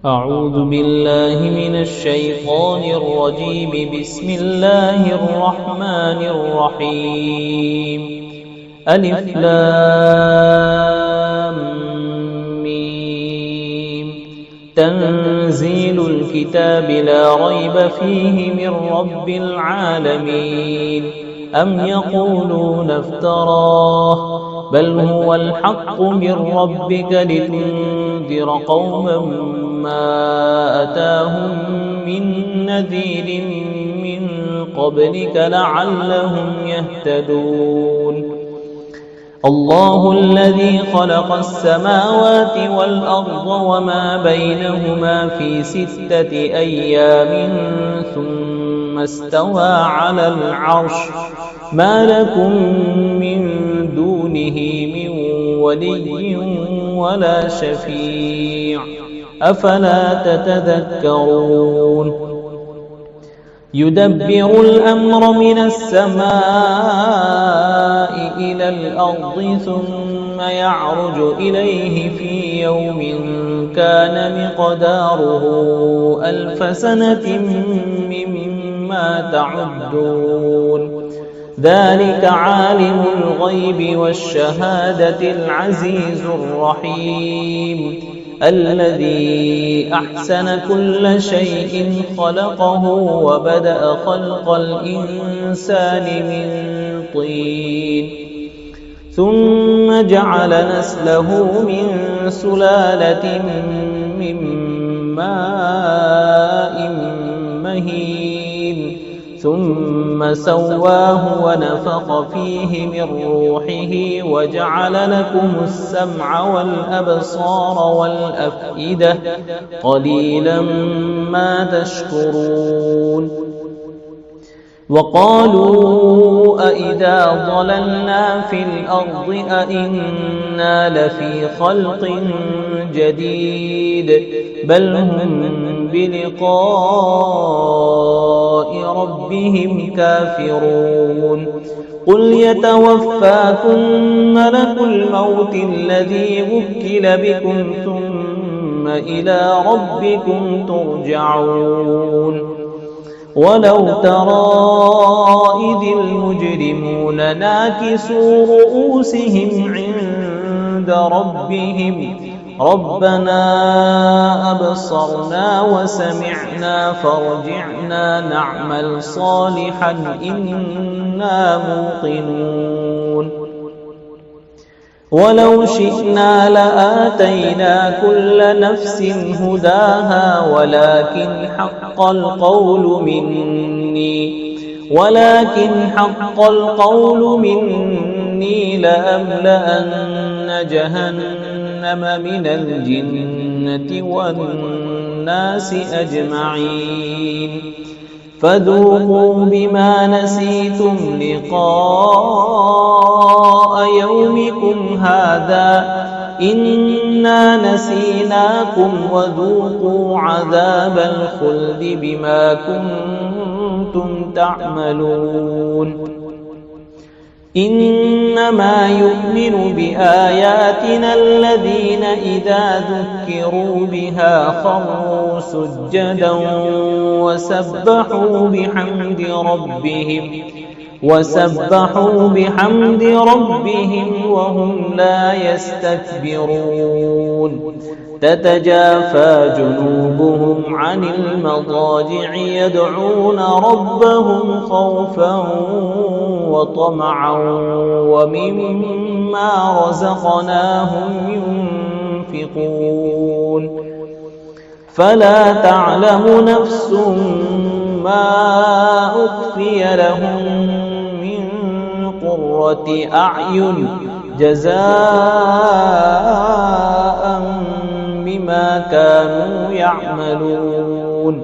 أعوذ بالله من الشيطان الرجيم. بسم الله الرحمن الرحيم. ألف لام ميم. تنزيل الكتاب لا ريب فيه من رب العالمين. أم يقولون افتراه بل هو الحق من ربك لتنذر قوما ما أتاهم من نذير من قبلك لعلهم يهتدون. الله الذي خلق السماوات والأرض وما بينهما في 6 أيام ثم استوى على العرش. ما لكم من دونه من ولي ولا شفيع أفلا تتذكرون. يدبر الأمر من السماء إلى الأرض ثم يعرج إليه في يوم كان مقداره 1000 سنة مما تعدون. ذلك عالم الغيب والشهادة العزيز الرحيم الذي أحسن كل شيء خلقه وبدأ خلق الإنسان من طين ثم جعل نسله من سلالة من ماء مهين ثم سواه ونفخ فيه من روحه وجعل لكم السمع والأبصار والأفئدة قليلا ما تشكرون. وقالوا أإذا ضللنا في الأرض أإنا لفي خلق جديد بل هم بلقاء ربهم كافرون. قل يتوفاكم ملك الموت الذي وكل بكم ثم إلى ربكم ترجعون. ولو ترى إذ المجرمون ناكسوا رؤوسهم عند ربهم ربنا أبصرنا وسمعنا فارجعنا نعمل صالحا إنا موقنون. ولو شئنا لآتينا كل نفس هداها ولكن حق القول مني لأملأن جهنم من الجنة والناس أجمعين. فذوقوا بما نسيتم لقاء يومكم هذا إنا نسيناكم وذوقوا عذاب الخلد بما كنتم تعملون. إنما يؤمن بآياتنا الذين إذا ذكروا بها خروا سجدا وسبحوا بحمد ربهم وهم لا يستكبرون. تتجافى جنوبهم عن المضاجع يدعون ربهم خوفا وطمعا ومما رزقناهم ينفقون. فلا تعلم نفس ما أخفي لهم من قرة أعين جزاء بما كانوا يعملون.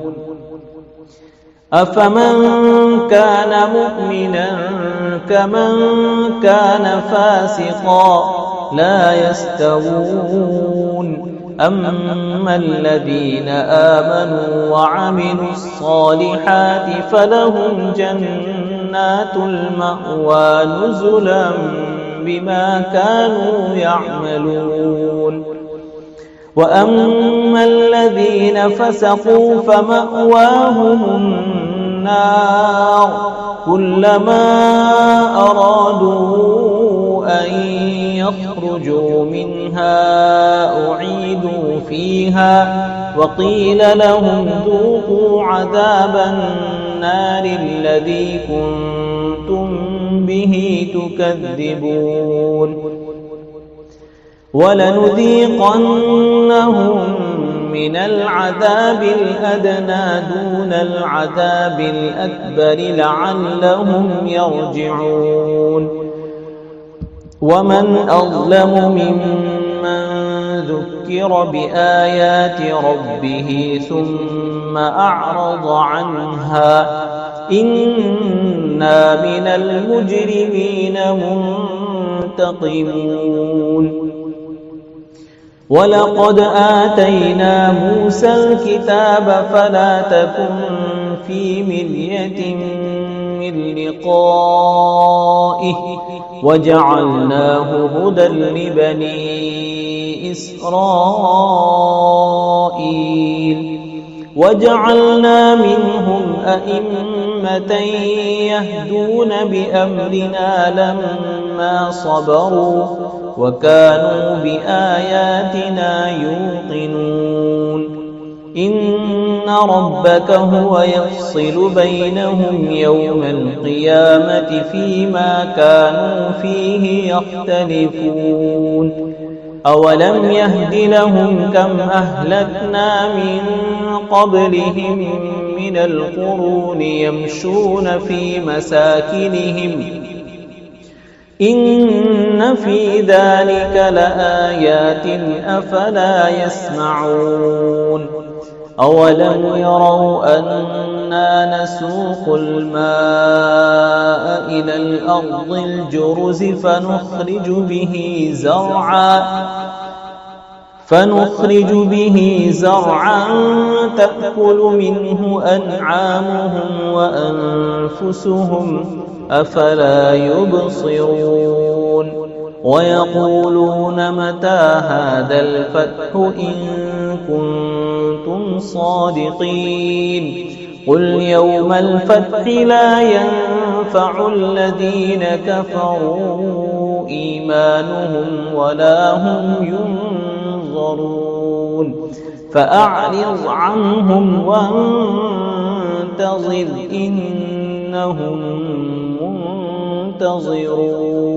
أفمن كان مؤمنا كمن كان فاسقا لا يستوون. أما الذين آمنوا وعملوا الصالحات فلهم جنات المأوى نزلا بما كانوا يعملون. وأما الذين فسقوا فمأواهم النار كلما أرادوا أن يخرجوا منها أعيدوا فيها وقيل لهم ذوقوا عذاب النار الذي كنتم به تكذبون ولنذيقنهم من العذاب الأدنى دون العذاب الأكبر لعلهم يرجعون ومن أظلم ممن ذكر بآيات ربه ثم أعرض عنها إنا من المجرمين منتقمون ولقد آتينا موسى الكتاب فلا تكن في مرية من لقائه وجعلناه هدى لبني إسرائيل وجعلنا منهم أئمة يهدون بأمرنا لما صبروا وكانوا بآياتنا يوقنون إن ربك هو يفصل بينهم يوم القيامة فيما كانوا فيه يختلفون أولم يهد لهم كم أهلكنا من قبلهم من القرون يمشون في مساكنهم إن في ذلك لآيات أفلا يسمعون أولم يروا أنا نسوق الماء إلى الأرض الجرز فنخرج به زرعا تأكل منه أنعامهم وأنفسهم أفلا يبصرون ويقولون متى هذا الفتح إن كنتم صادقين قل يوم الفتح لا ينفع الذين كفروا إيمانهم ولا هم ينظرون فأعرض عنهم وانتظر إنهم منتظرون